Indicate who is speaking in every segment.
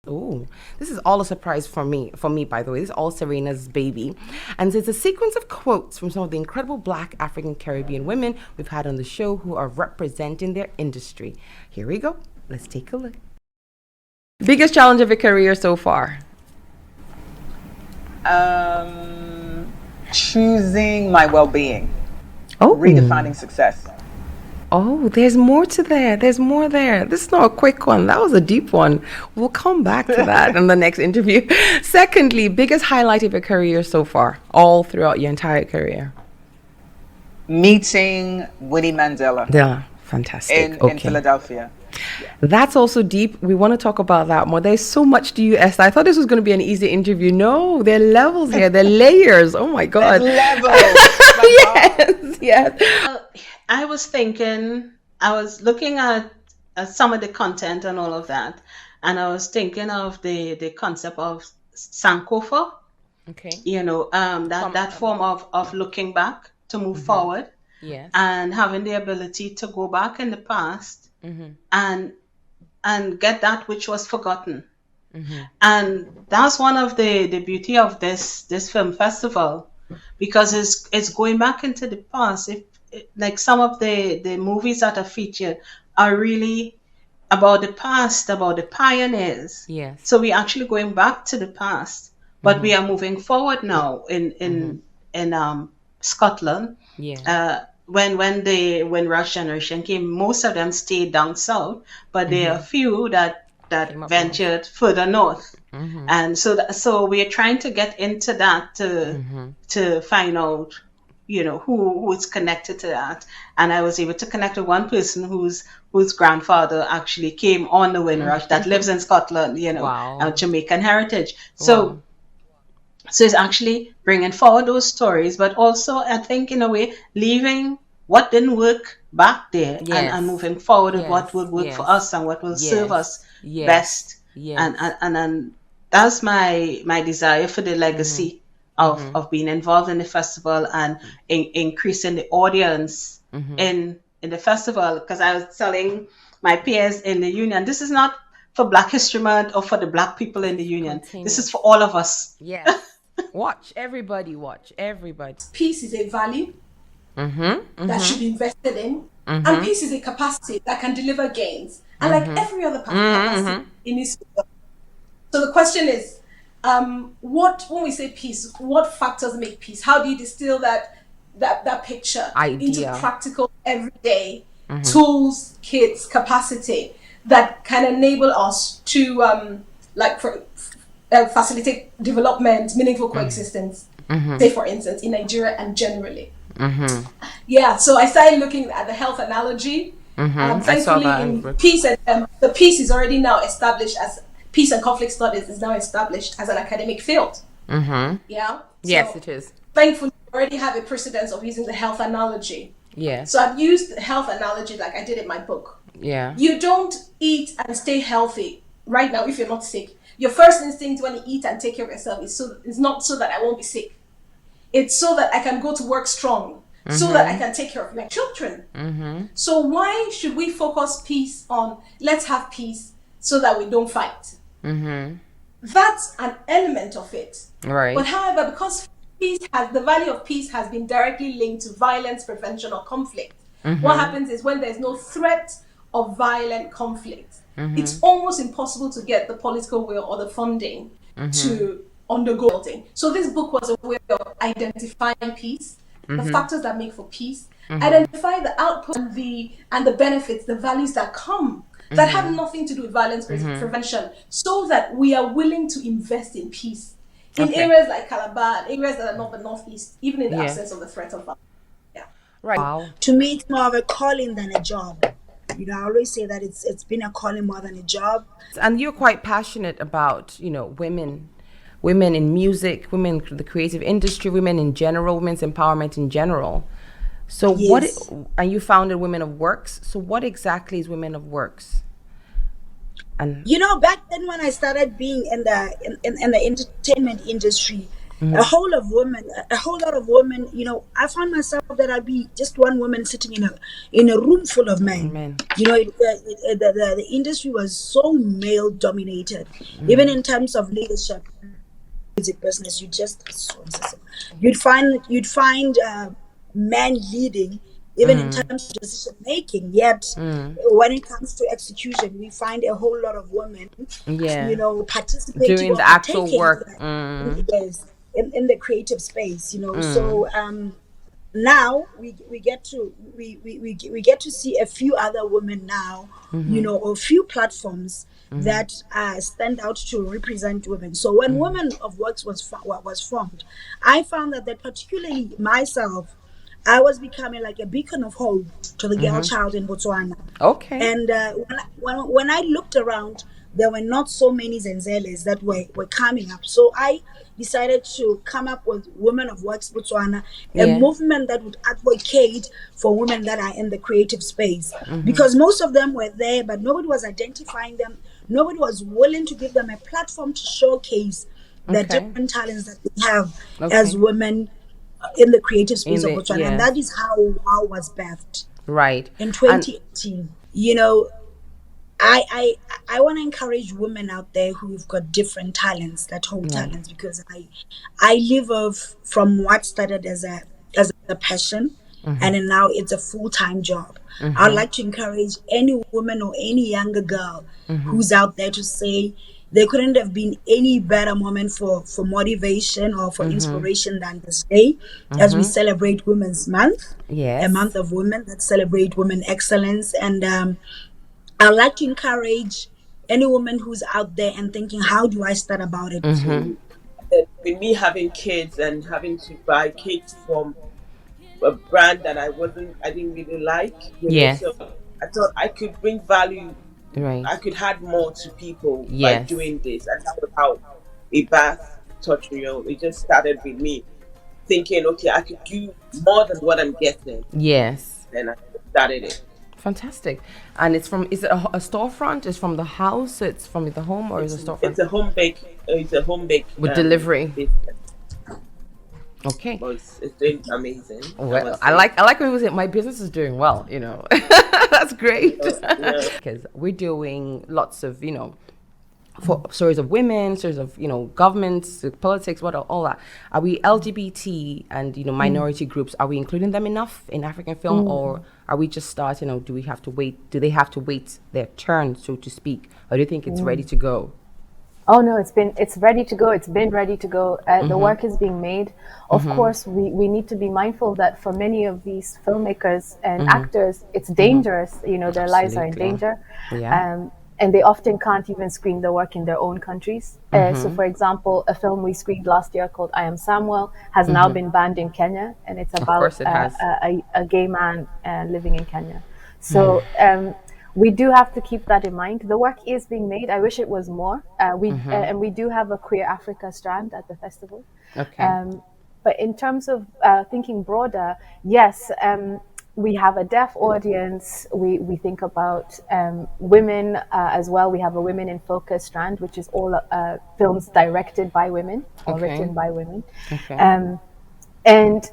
Speaker 1: Oh, this is all a surprise for me. For me, by the way, this is all Serena's baby, and it's a sequence of quotes from some of the incredible Black African Caribbean women we've had on the show who are representing their industry. Here we go. Let's take a look. Biggest challenge of your career so far?
Speaker 2: Choosing my well-being,
Speaker 1: Oh,
Speaker 2: redefining success.
Speaker 1: oh, there's more to there. There's more there. This is not a quick one. That was a deep one. We'll come back to that in the next interview. Secondly, biggest highlight of your career so far, all throughout your entire career.
Speaker 2: Meeting Winnie Mandela
Speaker 1: Yeah, fantastic.
Speaker 2: in Philadelphia.
Speaker 1: That's also deep. We want to talk about that more. There's so much to you, Esther. I thought this was going to be an easy interview. No, there are levels here. There are layers. Oh my God.
Speaker 2: There's levels.
Speaker 1: Yes, yes.
Speaker 3: I was thinking, I was looking at some of the content and all of that, and I was thinking of the concept of Sankofa,
Speaker 1: Okay.
Speaker 3: that form of looking back to move forward
Speaker 1: Yes.
Speaker 3: and having the ability to go back in the past and get that which was forgotten. And that's one of the beauty of this film festival, because it's going back into the past. Like some of the movies that are featured are really about the past, about the pioneers.
Speaker 1: Yes.
Speaker 3: So we're actually going back to the past, but we are moving forward now in Scotland.
Speaker 1: Yeah.
Speaker 3: When Rush Generation came, most of them stayed down south, but there are a few that
Speaker 1: Came up
Speaker 3: ventured further north. And so we're trying to get into that to find out, who is connected to that. And I was able to connect with one person whose grandfather actually came on the Windrush, that lives in Scotland,
Speaker 1: Wow.
Speaker 3: Jamaican heritage.
Speaker 1: Wow.
Speaker 3: So it's actually bringing forward those stories, but also I think in a way leaving what didn't work back there
Speaker 1: Yes.
Speaker 3: and moving forward with
Speaker 1: Yes.
Speaker 3: what would work for
Speaker 1: Yes.
Speaker 3: us and what will serve
Speaker 1: Yes.
Speaker 3: us
Speaker 1: Yes.
Speaker 3: best.
Speaker 1: Yes.
Speaker 3: And that's my desire for the legacy of being involved in the festival and increasing the audience in the festival. Because I was telling my peers in the union, this is not for Black History Month or for the Black people in the union.
Speaker 1: Continue.
Speaker 3: This is for all of us.
Speaker 1: Yes. Watch. Everybody watch. Everybody.
Speaker 4: Peace is a value that should be invested in, and peace is a capacity that can deliver gains. And like every other capacity, it needs to be. So the question is, when we say peace, what factors make peace? How do you distill that picture into
Speaker 1: Idea.
Speaker 4: practical, everyday tools, kits, capacity that can enable us to facilitate development, meaningful coexistence, say for instance, in Nigeria and generally. Yeah, so I started looking at the health analogy.
Speaker 1: I saw
Speaker 4: Thankfully,
Speaker 1: that.
Speaker 4: in peace and the peace is already now established as peace and conflict studies is now established as an academic field. Yeah.
Speaker 1: Yes,
Speaker 4: So,
Speaker 1: it is.
Speaker 4: thankfully, we already have a precedence of using the health analogy.
Speaker 1: Yes.
Speaker 4: So I've used the health analogy like I did in my book.
Speaker 1: Yeah.
Speaker 4: You don't eat and stay healthy right now if you're not sick. Your first instinct when you eat and take care of yourself is not so that I won't be sick. It's so that I can go to work strong, so that I can take care of my children. So why should we focus peace on let's have peace so that we don't fight? That's an element of it.
Speaker 1: Right.
Speaker 4: But however, because the value of peace has been directly linked to violence prevention or conflict, what happens is when there's no threat of violent conflict, it's almost impossible to get the political will or the funding to undergo thing. So this book was a way of identifying peace, the factors that make for peace, identify the output and the benefits, the values that come that have nothing to do with violence prevention, so that we are willing to invest in peace in areas like Calabar, areas that are not the Northeast, even in the absence of the threat of violence. Yeah.
Speaker 1: Right. Wow.
Speaker 5: To me, it's more of a calling than a job. I always say that it's been a calling more than a job.
Speaker 1: And you're quite passionate about, women in music, women in the creative industry, women in general, women's empowerment in general. So
Speaker 5: Yes.
Speaker 1: and you founded Women of Works. So what exactly is Women of Works? And
Speaker 5: Back then when I started being in the entertainment industry, a whole lot of women. I found myself that I'd be just one woman sitting in a room full of men.
Speaker 1: Men.
Speaker 5: The industry was so male dominated, even in terms of leadership. Music business, you'd find men leading, even in terms of decision making. Yet, when it comes to execution, we find a whole lot of women, participating
Speaker 1: Doing
Speaker 5: or
Speaker 1: the actual
Speaker 5: partaking
Speaker 1: work.
Speaker 5: yes, in the creative space. So now we get to see a few other women now, or a few platforms that stand out to represent women. So when Women of Works was formed, I found that particularly myself, I was becoming like a beacon of hope to the girl child in Botswana.
Speaker 1: Okay.
Speaker 5: And when I looked around, there were not so many Zenzeles that were coming up. So I decided to come up with Women of Works Botswana, a movement that would advocate for women that are in the creative space. Because most of them were there, but nobody was identifying them. Nobody was willing to give them a platform to showcase the different talents that we have as women in the creative space of Botswana. And that is how WOW was birthed.
Speaker 1: Right.
Speaker 5: In 2018. I want to encourage women out there who've got different talents, that hold talents, because I live from what started as a passion, and then now it's a full-time job. I'd like to encourage any woman or any younger girl who's out there to say there couldn't have been any better moment for motivation or for inspiration than this day, as we celebrate Women's Month, a month of women that celebrate women excellence. And I'd like to encourage any woman who's out there and thinking, how do I start about it?
Speaker 6: With me having kids and having to buy cakes from a brand that I didn't really like. So I thought I could bring value.
Speaker 1: Right.
Speaker 6: I could add more to people by doing this, and that was how a bath tutorial. It just started with me thinking, okay, I could do more than what I'm getting.
Speaker 1: Yes.
Speaker 6: And I started it.
Speaker 1: Fantastic. And is it a storefront? It's from the house? It's from the home, or is it a storefront?
Speaker 6: It's a home bake.
Speaker 1: With delivery.
Speaker 6: Business.
Speaker 1: Okay.
Speaker 6: But it's doing amazing.
Speaker 1: Well, I like when people say my business is doing well. That's great. Because we're doing lots of for stories of women, stories of governments, politics, all that. Are we LGBT and minority groups? Are we including them enough in African film, or are we just starting? Do we have to wait? Do they have to wait their turn, so to speak, or do you think it's ready to go?
Speaker 7: Oh no, it's ready to go. It's been ready to go. The work is being made. Of course, we need to be mindful that for many of these filmmakers and actors, it's dangerous. Their lives are in danger. And they often can't even screen the work in their own countries. So for example, a film we screened last year called I Am Samuel has now been banned in Kenya, and it's about a gay man living in Kenya. So we do have to keep that in mind. The work is being made. I wish it was more. And we do have a Queer Africa strand at the festival. But in terms of thinking broader, yes, we have a deaf audience. We think about women as well. We have a Women in Focus strand, which is all films directed by women or written by women. And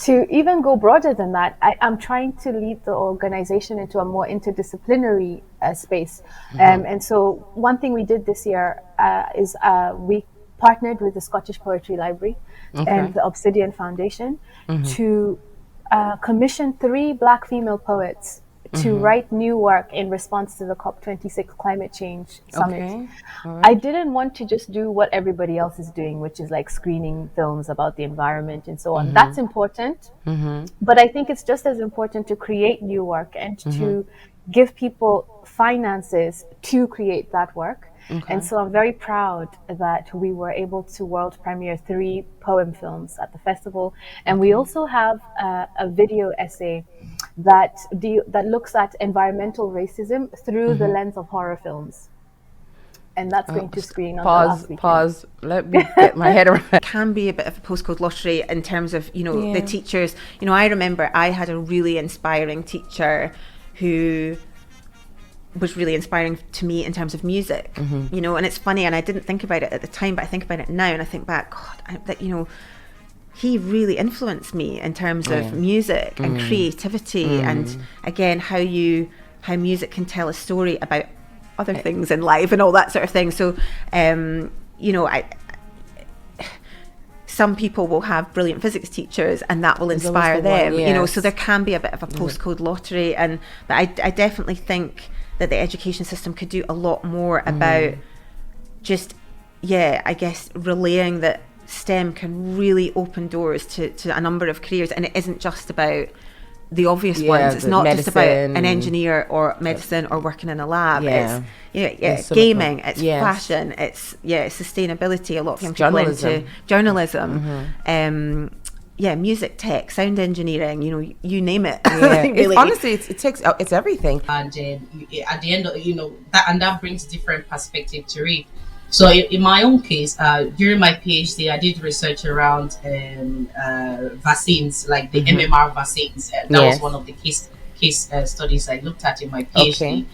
Speaker 7: to even go broader than that, I'm trying to lead the organization into a more interdisciplinary space. And so one thing we did this year is we partnered with the Scottish Poetry Library and the Obsidian Foundation to commission 3 Black female poets to write new work in response to the COP26 climate change summit. I didn't want to just do what everybody else is doing, which is like screening films about the environment and so on. That's important, but I think it's just as important to create new work and to give people finances to create that work. And so I'm very proud that we were able to world premiere 3 poem films at the festival. And we also have a video essay that looks at environmental racism through the lens of horror films. And that's going to screen on the last weekend.
Speaker 1: Pause. Let me get my head around it.
Speaker 8: Can be a bit of a postcode lottery in terms of, the teachers. I remember I had a really inspiring teacher who was really inspiring to me in terms of music, you know. And it's funny, and I didn't think about it at the time, but I think about it now, and I think back, that, you know, he really influenced me in terms of music and creativity, and again, how music can tell a story about other things in life and all that sort of thing. So, you know, some people will have brilliant physics teachers, and that will inspire them. You know, so there can be a bit of a postcode lottery, but I definitely think that the education system could do a lot more about just, I guess, relaying that STEM can really open doors to a number of careers, and it isn't just about the obvious ones. It's not just about an engineer or medicine or working in a lab. It's gaming, it's fashion, it's sustainability. A lot of young people into journalism. Music, tech, sound engineering, you know, you name it.
Speaker 1: Really. Honestly, it's everything.
Speaker 9: And at the end of, you know, that brings different perspective to it. So in my own case, during my PhD, I did research around vaccines, like the MMR vaccines. That was one of the case studies I looked at in my PhD.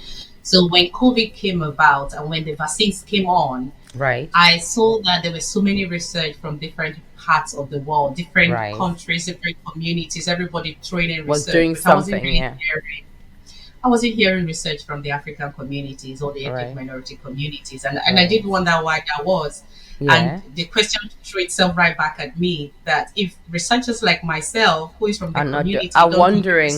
Speaker 9: So when COVID came about and when the vaccines came on, I saw that there were so many research from different parts of the world, different countries, different communities, everybody throwing in research.
Speaker 1: Doing something,
Speaker 9: I wasn't hearing research from the African communities or the ethnic minority communities. And I did wonder why that was. And the question threw itself right back at me, that if researchers like myself, who is from the community,
Speaker 1: are wondering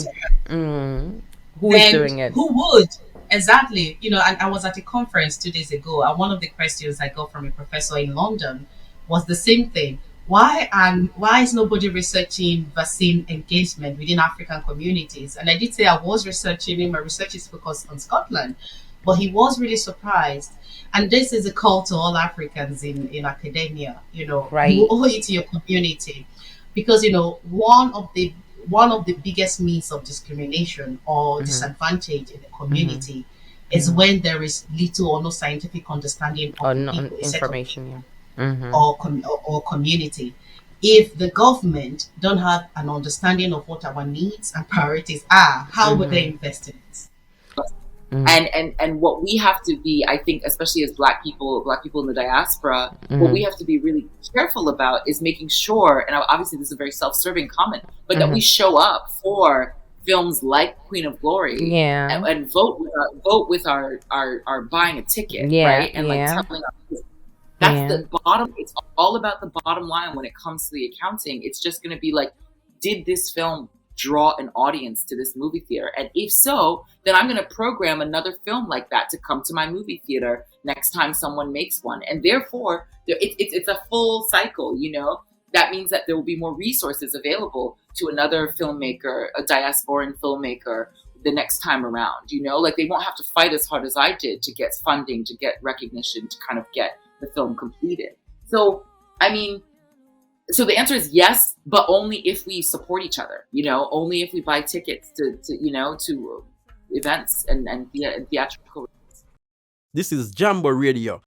Speaker 1: who is doing it.
Speaker 9: Who would? Exactly. You know, and I was at a conference 2 days ago, and one of the questions I got from a professor in London was the same thing. Why is nobody researching vaccine engagement within African communities? And I did say I was researching it. My research is focused on Scotland, but he was really surprised. And this is a call to all Africans in academia. You know, you owe it to your community, because you know one of the biggest means of discrimination or disadvantage in the community is when there is little or no scientific understanding of
Speaker 1: information.
Speaker 9: Or community. If the government don't have an understanding of what our needs and priorities are, how would they invest in it?
Speaker 10: And what we have to be, I think, especially as Black people in the diaspora, what we have to be really careful about is making sure, and obviously this is a very self-serving comment, but that we show up for films like Queen of Glory, and vote with our buying a ticket, right? And like telling us. That's the bottom. It's all about the bottom line when it comes to the accounting. It's just going to be like, did this film draw an audience to this movie theater? And if so, then I'm going to program another film like that to come to my movie theater next time someone makes one. And therefore, it's a full cycle, you know? That means that there will be more resources available to another filmmaker, a diasporan filmmaker, the next time around, you know? Like, they won't have to fight as hard as I did to get funding, to get recognition, to kind of get the film completed. So, I mean, so the answer is yes, but only if we support each other, you know, only if we buy tickets to events and theatrical.
Speaker 11: This is Jambo Radio,